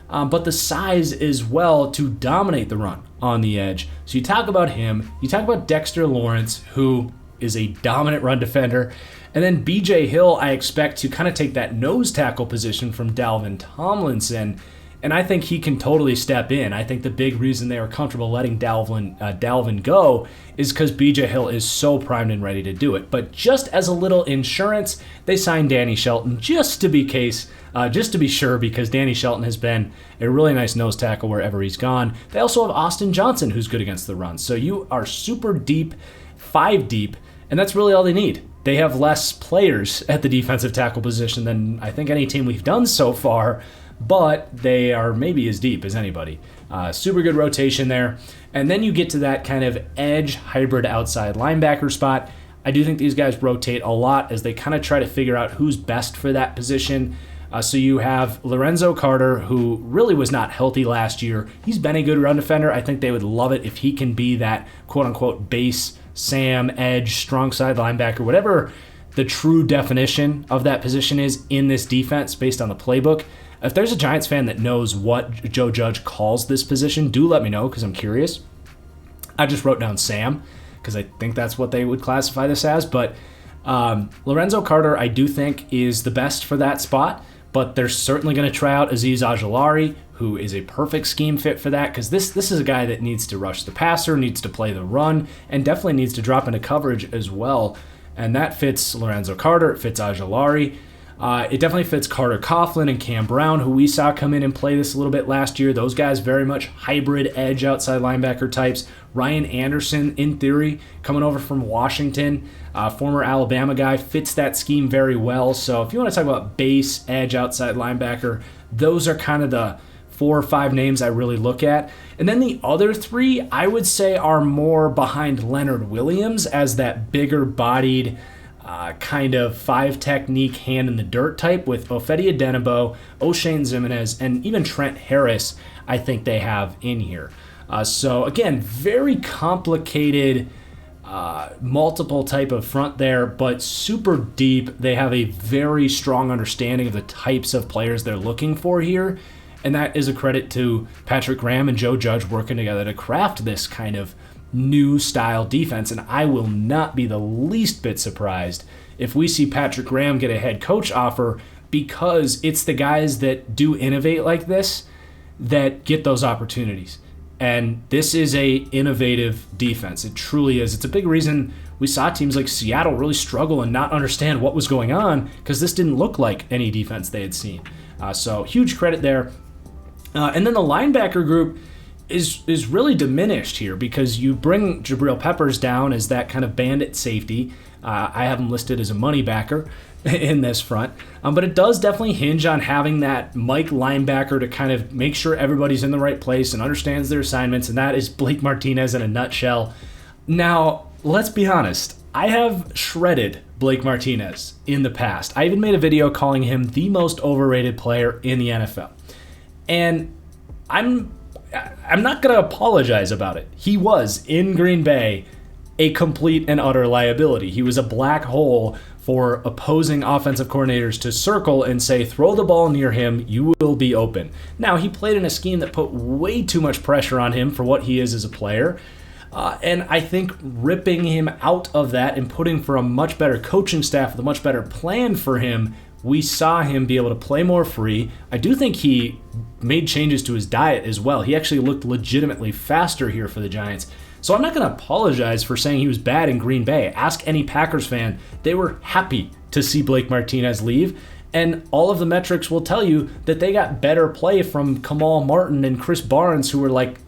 but the size as well to dominate the run on the edge. So you talk about him, you talk about Dexter Lawrence, who is a dominant run defender. And then BJ Hill, I expect to kind of take that nose tackle position from Dalvin Tomlinson, and I think he can totally step in. I think the big reason they are comfortable letting Dalvin go is because BJ Hill is so primed and ready to do it. But just as a little insurance, they signed Danny Shelton just to be sure, because Danny Shelton has been a really nice nose tackle wherever he's gone. They also have Austin Johnson, who's good against the run. So you are super deep, 5 deep, and that's really all they need. They have less players at the defensive tackle position than I think any team we've done so far, but they are maybe as deep as anybody. Super good rotation there. And then you get to that kind of edge hybrid outside linebacker spot. I do think these guys rotate a lot as they kind of try to figure out who's best for that position. So you have Lorenzo Carter, who really was not healthy last year. He's been a good run defender. I think they would love it if he can be that quote-unquote base Sam, edge, strong side linebacker, whatever the true definition of that position is in this defense based on the playbook. If there's a Giants fan that knows what Joe Judge calls this position, do let me know because I'm curious. I just wrote down Sam because I think that's what they would classify this as. But Lorenzo Carter, I do think, is the best for that spot. But they're certainly going to try out Azeez Ojulari, who is a perfect scheme fit for that, because this is a guy that needs to rush the passer, needs to play the run, and definitely needs to drop into coverage as well. And that fits Lorenzo Carter, it fits Ojulari. It definitely fits Carter Coughlin and Cam Brown, who we saw come in and play this a little bit last year. Those guys very much hybrid edge outside linebacker types. Ryan Anderson, in theory, coming over from Washington, former Alabama guy, fits that scheme very well. So if you want to talk about base edge outside linebacker, those are kind of the 4 or 5 names I really look at. And then the other 3, I would say, are more behind Leonard Williams as that bigger bodied kind of 5 technique hand in the dirt type with Ofedi Adenabo, O'Shane Ximenez, and even Trent Harris I think they have in here. So again, very complicated multiple type of front there, but super deep. They have a very strong understanding of the types of players they're looking for here. And that is a credit to Patrick Graham and Joe Judge working together to craft this kind of new style defense. And I will not be the least bit surprised if we see Patrick Graham get a head coach offer, because it's the guys that do innovate like this that get those opportunities. And this is a innovative defense. It truly is. It's a big reason we saw teams like Seattle really struggle and not understand what was going on, because this didn't look like any defense they had seen. So huge credit there. And then the linebacker group is really diminished here, because you bring Jabril Peppers down as that kind of bandit safety. I have him listed as a money backer in this front. But it does definitely hinge on having that Mike linebacker to kind of make sure everybody's in the right place and understands their assignments, and that is Blake Martinez in a nutshell. Now, let's be honest. I have shredded Blake Martinez in the past. I even made a video calling him the most overrated player in the NFL. And I'm not going to apologize about it. He was, in Green Bay, a complete and utter liability. He was a black hole for opposing offensive coordinators to circle and say, throw the ball near him, you will be open. Now, he played in a scheme that put way too much pressure on him for what he is as a player. And I think ripping him out of that and putting for a much better coaching staff with a much better plan for him, we saw him be able to play more free. I do think he made changes to his diet as well. He actually looked legitimately faster here for the Giants. So I'm not going to apologize for saying he was bad in Green Bay. Ask any Packers fan. They were happy to see Blake Martinez leave. And all of the metrics will tell you that they got better play from Kamal Martin and Chris Barnes, who were like,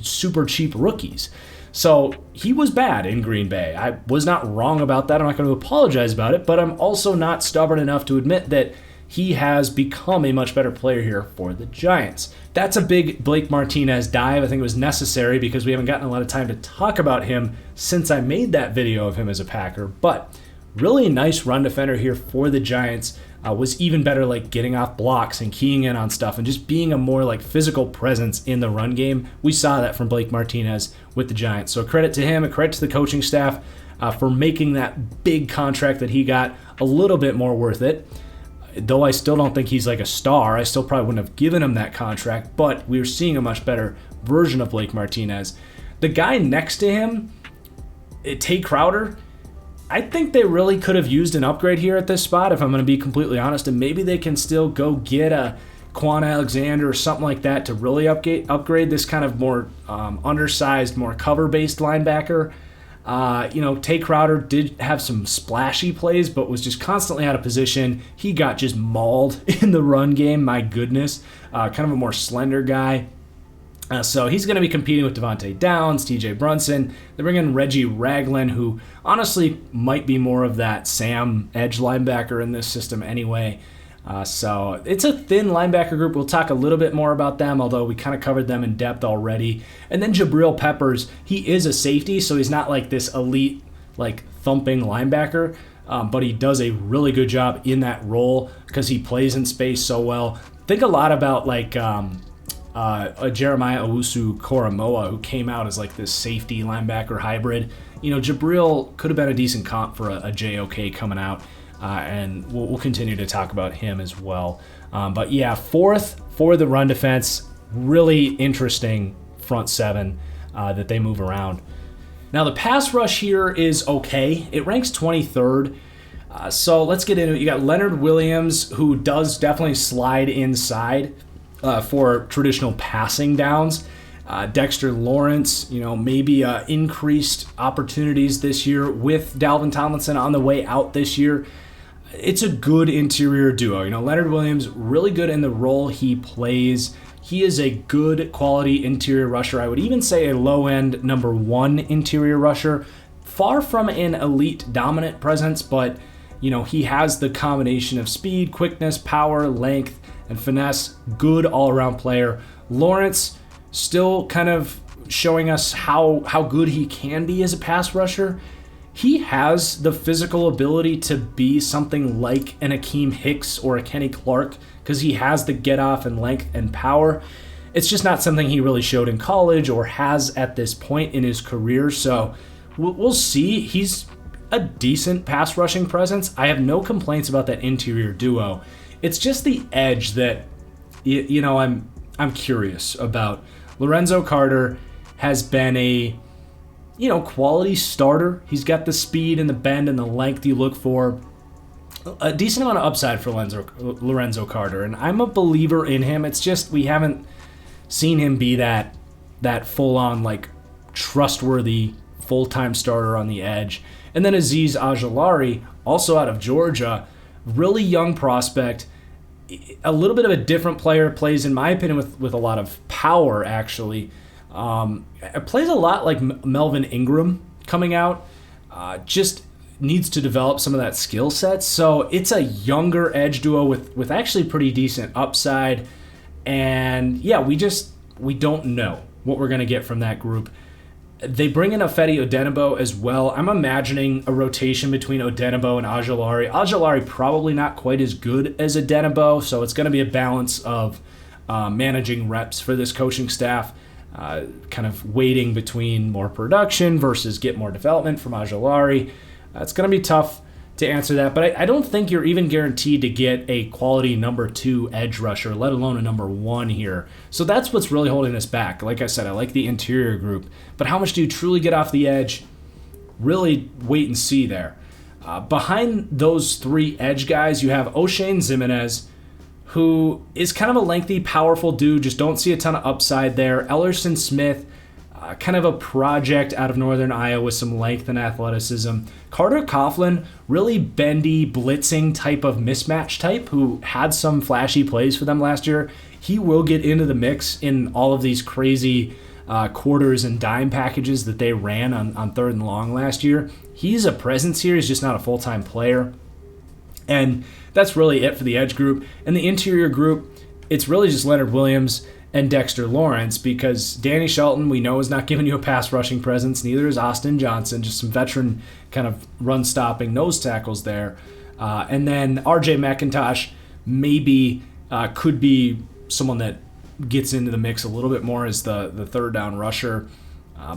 super cheap rookies. So he was bad in Green Bay. I was not wrong about that. I'm not going to apologize about it, but I'm also not stubborn enough to admit that he has become a much better player here for the Giants. That's a big Blake Martinez dive. I think it was necessary because we haven't gotten a lot of time to talk about him since I made that video of him as a Packer. But really nice run defender here for the Giants. Was even better like getting off blocks and keying in on stuff and just being a more like physical presence in the run game. We saw that from Blake Martinez with the Giants. So credit to him, a credit to the coaching staff for making that big contract that he got a little bit more worth it. Though I still don't think he's like a star, I still probably wouldn't have given him that contract, but we're seeing a much better version of Blake Martinez. The guy next to him, Tay Crowder, I think they really could have used an upgrade here at this spot, if I'm going to be completely honest, and maybe they can still go get a Quan Alexander or something like that to really upgrade this kind of more undersized, more cover-based linebacker. Tay Crowder did have some splashy plays, but was just constantly out of position. He got just mauled in the run game, my goodness. Kind of a more slender guy. So he's going to be competing with Devontae Downs, TJ Brunson. They bring in Reggie Ragland, who honestly might be more of that Sam edge linebacker in this system anyway. So it's a thin linebacker group. We'll talk a little bit more about them, although we kind of covered them in depth already. And then Jabril Peppers, he is a safety, so he's not like this elite, like thumping linebacker, but he does a really good job in that role because he plays in space so well. Think a lot about like Jeremiah Owusu-Koramoah, who came out as like this safety linebacker hybrid. Jabril could have been a decent comp for a JOK coming out. And we'll continue to talk about him as well. But yeah, fourth for the run defense. Really interesting front seven that they move around. Now, the pass rush here is okay. It ranks 23rd. So let's get into it. You got Leonard Williams, who does definitely slide inside for traditional passing downs. Dexter Lawrence, maybe increased opportunities this year with Dalvin Tomlinson on the way out this year. It's a good interior duo. Leonard Williams, really good in the role he plays. He is a good quality interior rusher. I would even say a low-end number one interior rusher. Far from an elite dominant presence, but he has the combination of speed, quickness, power, length, and finesse. Good all-around player. Lawrence still kind of showing us how good he can be as a pass rusher. He has the physical ability to be something like an Akeem Hicks or a Kenny Clark because he has the get off and length and power. It's just not something he really showed in college or has at this point in his career. So we'll see. He's a decent pass rushing presence. I have no complaints about that interior duo. It's just the edge that I'm curious about. Lorenzo Carter has been a quality starter. He's got the speed and the bend and the length you look for. A decent amount of upside for Lorenzo Carter, and I'm a believer in him. It's just we haven't seen him be that full-on, like, trustworthy full-time starter on the edge. And then Azeez Ojulari, also out of Georgia, really young prospect, a little bit of a different player, plays, in my opinion, with a lot of power, actually. It plays a lot like Melvin Ingram coming out. Just needs to develop some of that skill set. So it's a younger edge duo with actually pretty decent upside. And yeah, we don't know what we're going to get from that group. They bring in Ifeadi Odenigbo as well. I'm imagining a rotation between Odenigbo and Ojulari. Ojulari probably not quite as good as Odenigbo, so it's going to be a balance of managing reps for this coaching staff, kind of waiting between more production versus get more development from Ojulari. It's going to be tough to answer that, but I don't think you're even guaranteed to get a quality number 2 edge rusher, let alone a number 1 here. So that's what's really holding us back. Like I said, I like the interior group, but how much do you truly get off the edge? Really wait and see there. Behind those 3 edge guys, you have O'Shane Ximenez, who is kind of a lengthy, powerful dude. Just don't see a ton of upside there. Ellerson Smith, kind of a project out of Northern Iowa with some length and athleticism. Carter Coughlin, really bendy, blitzing type of mismatch type who had some flashy plays for them last year. He will get into the mix in all of these crazy quarters and dime packages that they ran on 3rd and long last year. He's a presence here. He's just not a full-time player. And that's really it for the edge group. And the interior group, it's really just Leonard Williams and Dexter Lawrence, because Danny Shelton, we know, is not giving you a pass rushing presence. Neither is Austin Johnson, just some veteran kind of run-stopping nose tackles there. And then RJ McIntosh maybe could be someone that gets into the mix a little bit more as the third down rusher.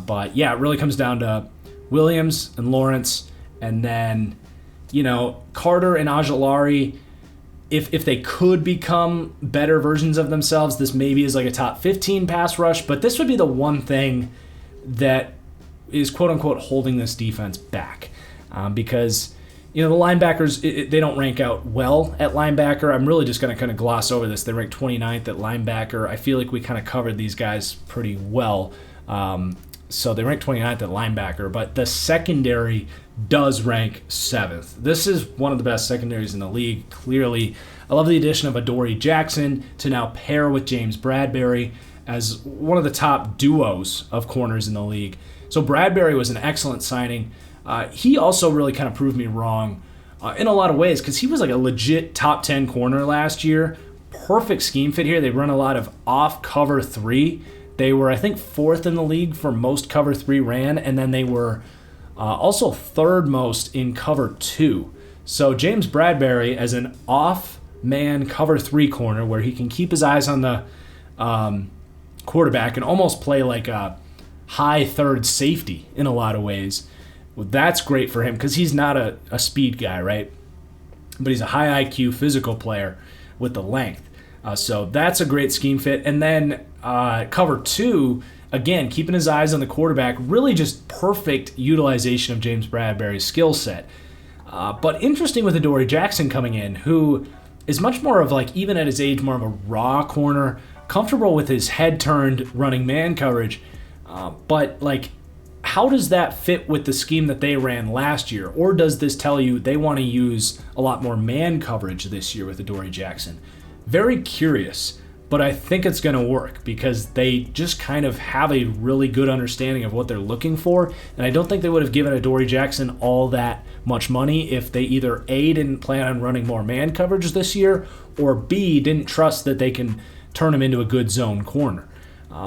But yeah, it really comes down to Williams and Lawrence, and then, Carter and Ajalari. If they could become better versions of themselves, this maybe is like a top 15 pass rush, but this would be the one thing that is quote-unquote holding this defense back. Because, the linebackers, they don't rank out well at linebacker. I'm really just going to kind of gloss over this. They rank 29th at linebacker. I feel like we kind of covered these guys pretty well. So they rank 29th at linebacker, but the secondary does rank 7th. This is one of the best secondaries in the league, clearly. I love the addition of Adoree Jackson to now pair with James Bradberry as one of the top duos of corners in the league. So Bradberry was an excellent signing. He also really kind of proved me wrong in a lot of ways, because he was like a legit top 10 corner last year. Perfect scheme fit here. They run a lot of off cover 3. They were, I think, 4th in the league for most cover 3 ran, and then they were also 3rd most in cover 2. So James Bradberry as an off-man cover 3 corner where he can keep his eyes on the quarterback and almost play like a high third safety in a lot of ways. Well, that's great for him because he's not a speed guy, right? But he's a high IQ physical player with the length. So that's a great scheme fit. And then cover 2, again, keeping his eyes on the quarterback, really just perfect utilization of James Bradberry's skill set. But interesting with Adoree Jackson coming in, who is much more of like, even at his age, more of a raw corner, comfortable with his head turned running man coverage. But like, how does that fit with the scheme that they ran last year? Or does this tell you they want to use a lot more man coverage this year with Adoree Jackson? Very curious, but I think it's going to work because they just kind of have a really good understanding of what they're looking for, and I don't think they would have given Adoree Jackson all that much money if they either A, didn't plan on running more man coverage this year, or B, didn't trust that they can turn him into a good zone corner.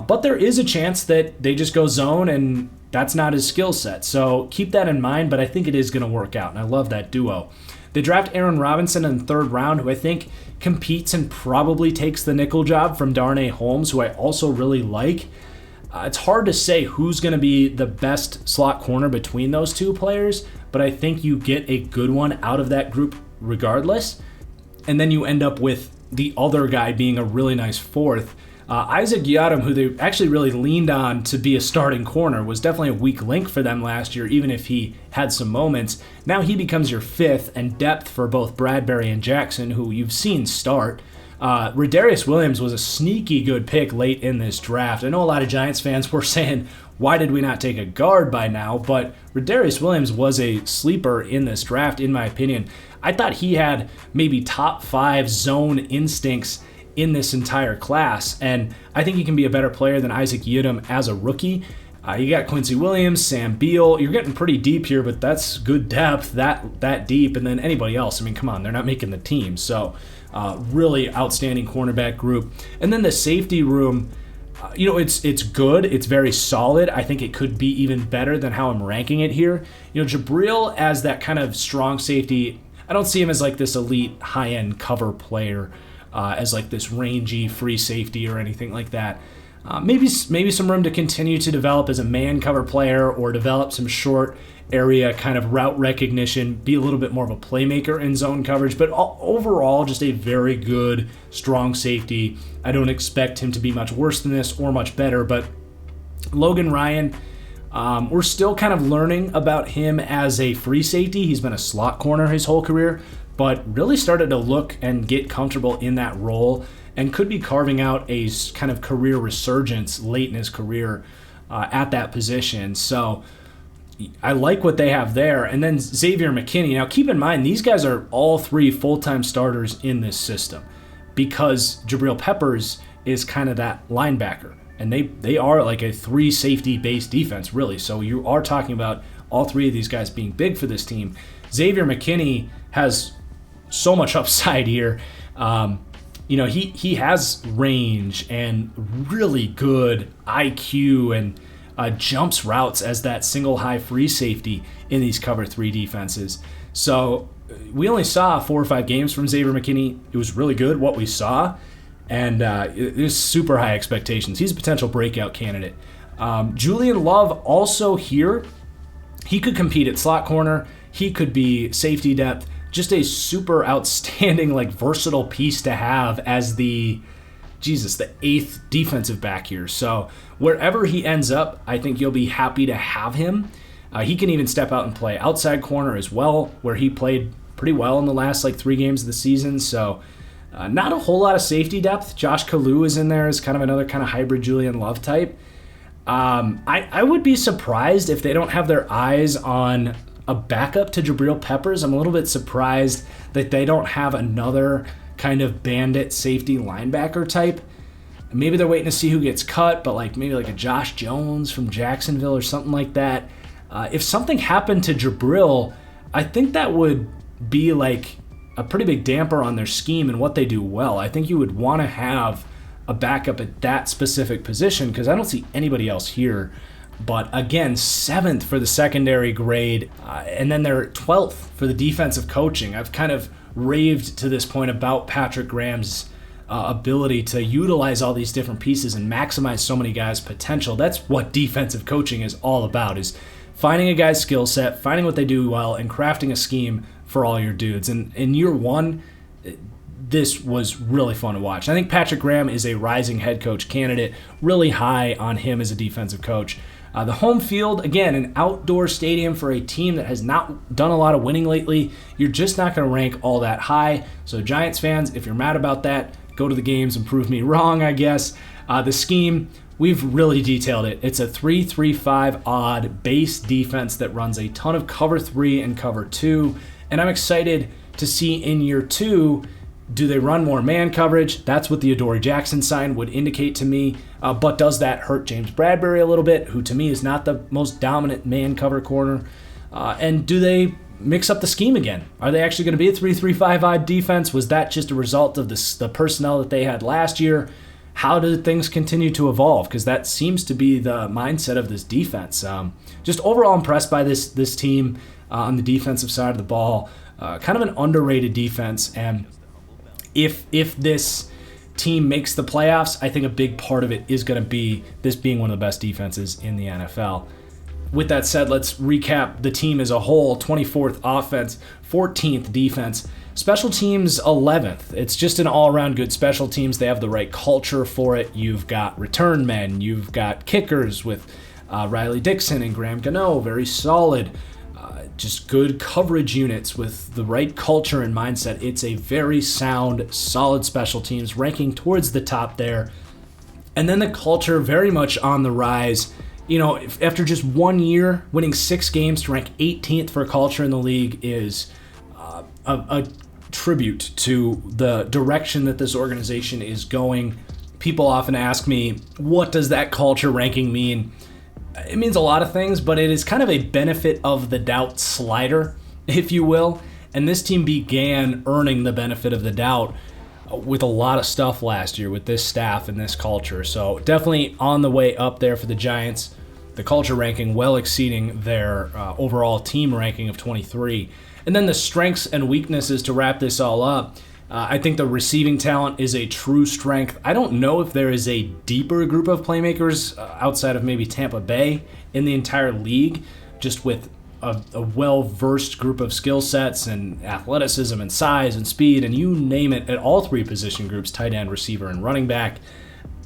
But there is a chance that they just go zone, and that's not his skill set, so keep that in mind, but I think it is going to work out, and I love that duo. They draft Aaron Robinson in the 3rd round, who I think competes and probably takes the nickel job from Darnay Holmes, who I also really like. It's hard to say who's going to be the best slot corner between those two players, but I think you get a good one out of that group regardless. And then you end up with the other guy being a really nice 4th. Isaac Yiadom, who they actually really leaned on to be a starting corner, was definitely a weak link for them last year, even if he had some moments. Now he becomes your 5th, and depth for both Bradberry and Jackson, who you've seen start. Rodarius Williams was a sneaky good pick late in this draft. I know a lot of Giants fans were saying, why did we not take a guard by now? But Rodarius Williams was a sleeper in this draft, in my opinion. I thought he had maybe top 5 zone instincts in this entire class, and I think he can be a better player than Isaac Yiadom as a rookie. You got Quincy Williams, Sam Beal. You're getting pretty deep here, but that's good depth, that deep. And then anybody else, I mean, come on, they're not making the team. So really outstanding cornerback group. And then the safety room, it's good. It's very solid. I think it could be even better than how I'm ranking it here. Jabril as that kind of strong safety, I don't see him as like this elite high-end cover player, as like this rangy free safety or anything like that. Maybe some room to continue to develop as a man cover player or develop some short area kind of route recognition, be a little bit more of a playmaker in zone coverage. But overall, just a very good, strong safety. I don't expect him to be much worse than this or much better. But Logan Ryan, we're still kind of learning about him as a free safety. He's been a slot corner his whole career, but really started to look and get comfortable in that role and could be carving out a kind of career resurgence late in his career at that position. So I like what they have there. And then Xavier McKinney. Now keep in mind, these guys are all three full-time starters in this system because Jabril Peppers is kind of that linebacker. And they are like a three safety-based defense, really. So you are talking about all three of these guys being big for this team. Xavier McKinney has so much upside here. He has range and really good IQ and jumps routes as that single high free safety in these cover 3 defenses. So we only saw 4 or 5 games from Xavier McKinney. It was really good what we saw, and it was super high expectations. He's a potential breakout candidate. Julian Love also here. He could compete at slot corner. He could be safety depth. Just a super outstanding, versatile piece to have as the 8th defensive back here. So wherever he ends up, I think you'll be happy to have him. He can even step out and play outside corner as well, where he played pretty well in the last 3 games of the season. So not a whole lot of safety depth. Josh Kalu is in there as kind of another kind of hybrid Julian Love type. I would be surprised if they don't have their eyes on a backup to Jabril Peppers. I'm a little bit surprised that they don't have another kind of bandit safety linebacker type. Maybe they're waiting to see who gets cut, but maybe a Josh Jones from Jacksonville or something like that. If something happened to Jabril, I think that would be a pretty big damper on their scheme and what they do well. I think you would want to have a backup at that specific position because I don't see anybody else here. But again, 7th for the secondary grade, and then they're 12th for the defensive coaching. I've kind of raved to this point about Patrick Graham's ability to utilize all these different pieces and maximize so many guys' potential. That's what defensive coaching is all about, is finding a guy's skill set, finding what they do well, and crafting a scheme for all your dudes. And in year 1, this was really fun to watch. I think Patrick Graham is a rising head coach candidate, really high on him as a defensive coach. The home field, again, an outdoor stadium for a team that has not done a lot of winning lately. You're just not going to rank all that high. So Giants fans, if you're mad about that, go to the games and prove me wrong, I guess. The scheme, we've really detailed it. It's a 3-3-5 odd base defense that runs a ton of cover 3 and cover 2. And I'm excited to see in year 2, do they run more man coverage? That's what the Adoree Jackson sign would indicate to me. But does that hurt James Bradbury a little bit, who to me is not the most dominant man cover corner? And do they mix up the scheme again? Are they actually going to be a 3-3-5 odd defense? Was that just a result of the personnel that they had last year? How do things continue to evolve? Because that seems to be the mindset of this defense. Just overall impressed by this team on the defensive side of the ball. Kind of an underrated defense. And if this team makes the playoffs, I think a big part of it is going to be this being one of the best defenses in the NFL. With that said, let's recap the team as a whole. 24th offense, 14th defense, special teams 11th. It's just an all-around good special teams. They have the right culture for it. You've got return men. You've got kickers with Riley Dixon and Graham Gano, very solid. Just good coverage units with the right culture and mindset. It's a very sound, solid special teams, ranking towards the top there. And then the culture very much on the rise. After just 1 year, winning 6 games to rank 18th for culture in the league is a tribute to the direction that this organization is going. People often ask me, what does that culture ranking mean? It means a lot of things, but it is kind of a benefit of the doubt slider, if you will. And this team began earning the benefit of the doubt with a lot of stuff last year with this staff and this culture. So definitely on the way up there for the Giants. The culture ranking well exceeding their overall team ranking of 23. And then the strengths and weaknesses to wrap this all up. I think the receiving talent is a true strength. I don't know if there is a deeper group of playmakers outside of maybe Tampa Bay in the entire league, just with a well-versed group of skill sets and athleticism and size and speed and you name it at all three position groups, tight end, receiver, and running back.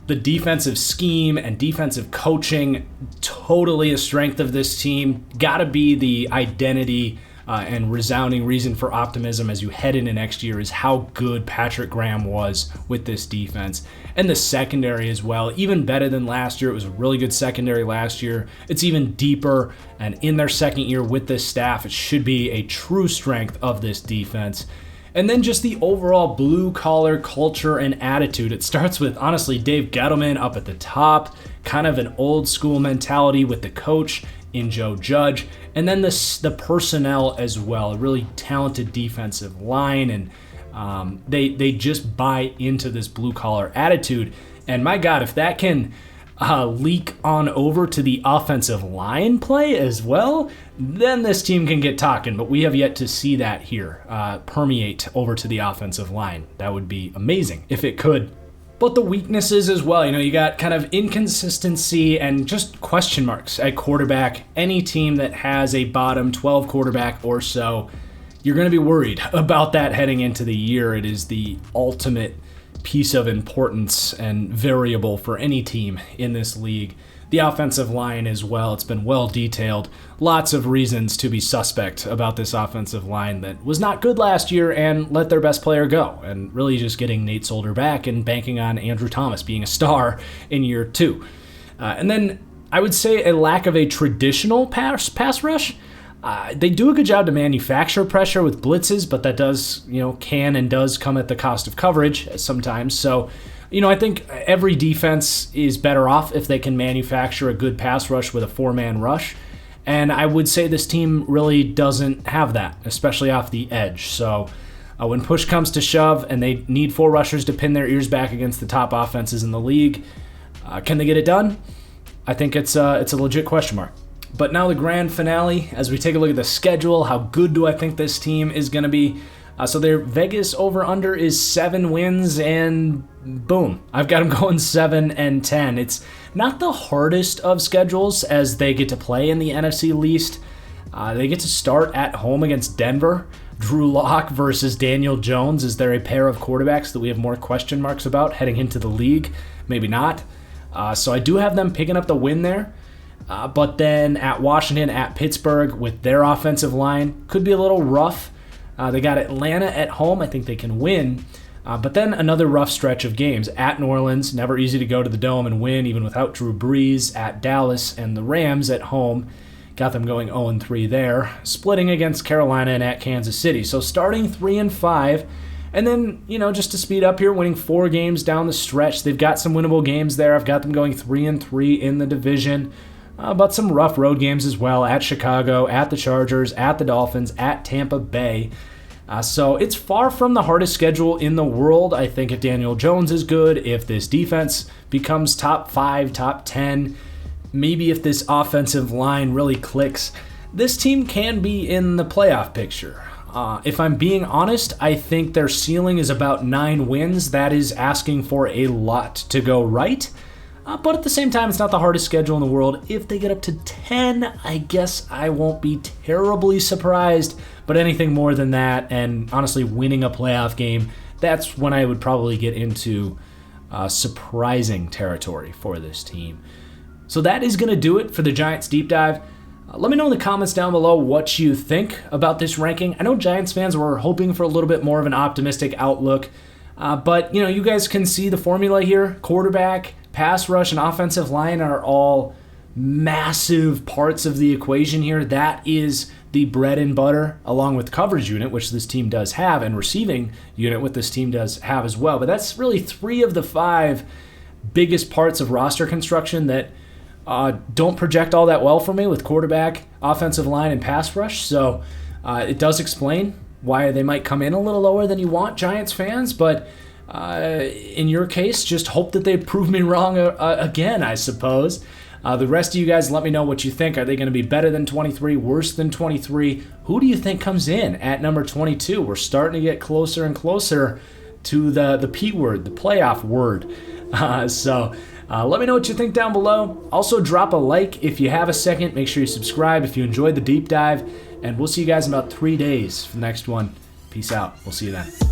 The defensive scheme and defensive coaching, totally a strength of this team. Gotta be the identity and resounding reason for optimism as you head into next year is how good Patrick Graham was with this defense. And the secondary as well, even better than last year. It was a really good secondary last year. It's even deeper, and in their second year with this staff, it should be a true strength of this defense. And then just the overall blue-collar culture and attitude. It starts with, honestly, Dave Gettleman up at the top, kind of an old-school mentality with the coach in Joe Judge, and then the personnel as well, a really talented defensive line, and they just buy into this blue-collar attitude. And my God, if that can leak on over to the offensive line play as well, then this team can get talking. But we have yet to see that here permeate over to the offensive line. That would be amazing if it could. But the weaknesses as well, you got kind of inconsistency and just question marks at quarterback. Any team that has a bottom 12 quarterback or so, you're going to be worried about that heading into the year. It is the ultimate piece of importance and variable for any team in this league. The offensive line as well, it's been well detailed. Lots of reasons to be suspect about this offensive line that was not good last year and let their best player go, and really just getting Nate Solder back and banking on Andrew Thomas being a star in year 2. And then I would say a lack of a traditional pass rush. They do a good job to manufacture pressure with blitzes, but that does, can and does come at the cost of coverage sometimes. So, I think every defense is better off if they can manufacture a good pass rush with a 4-man rush. And I would say this team really doesn't have that, especially off the edge. So when push comes to shove and they need 4 rushers to pin their ears back against the top offenses in the league, can they get it done? I think it's a legit question mark. But now the grand finale, as we take a look at the schedule, how good do I think this team is going to be? So their Vegas over-under is 7 wins, and boom, I've got them going 7-10. It's not the hardest of schedules as they get to play in the NFC least. They get to start at home against Denver. Drew Lock versus Daniel Jones. Is there a pair of quarterbacks that we have more question marks about heading into the league? Maybe not. So I do have them picking up the win there. But then at Washington, at Pittsburgh, with their offensive line, could be a little rough. They got Atlanta at home. I think they can win. But then another rough stretch of games. At New Orleans, never easy to go to the Dome and win, even without Drew Brees. At Dallas and the Rams at home. Got them going 0-3 there. Splitting against Carolina and at Kansas City. So starting 3-5. And then, just to speed up here, winning 4 games down the stretch. They've got some winnable games there. I've got them going 3-3 in the division. But some rough road games as well, at Chicago, at the Chargers, at the Dolphins, at Tampa Bay. So it's far from the hardest schedule in the world. I think if Daniel Jones is good, if this defense becomes top 5, top 10, maybe if this offensive line really clicks, this team can be in the playoff picture. If I'm being honest, I think their ceiling is about 9 wins. That is asking for a lot to go right. But at the same time, it's not the hardest schedule in the world. If they get up to 10, I guess I won't be terribly surprised. But anything more than that, and honestly winning a playoff game, that's when I would probably get into surprising territory for this team. So that is going to do it for the Giants Deep Dive. Let me know in the comments down below what you think about this ranking. I know Giants fans were hoping for a little bit more of an optimistic outlook. But, you guys can see the formula here. Quarterback, pass rush, and offensive line are all massive parts of the equation here. That is the bread and butter, along with coverage unit, which this team does have, and receiving unit, what this team does have as well. But that's really 3 of the 5 biggest parts of roster construction that don't project all that well for me with quarterback, offensive line, and pass rush. So it does explain why they might come in a little lower than you want, Giants fans. But in your case, just hope that they prove me wrong again, I suppose. The rest of you guys, let me know what you think. Are they going to be better than 23, worse than 23? Who do you think comes in at number 22? We're starting to get closer and closer to the P word, the playoff word. So let me know what you think down below. Also, drop a like if you have a second. Make sure you subscribe if you enjoyed the deep dive. And we'll see you guys in about 3 days for the next one. Peace out. We'll see you then.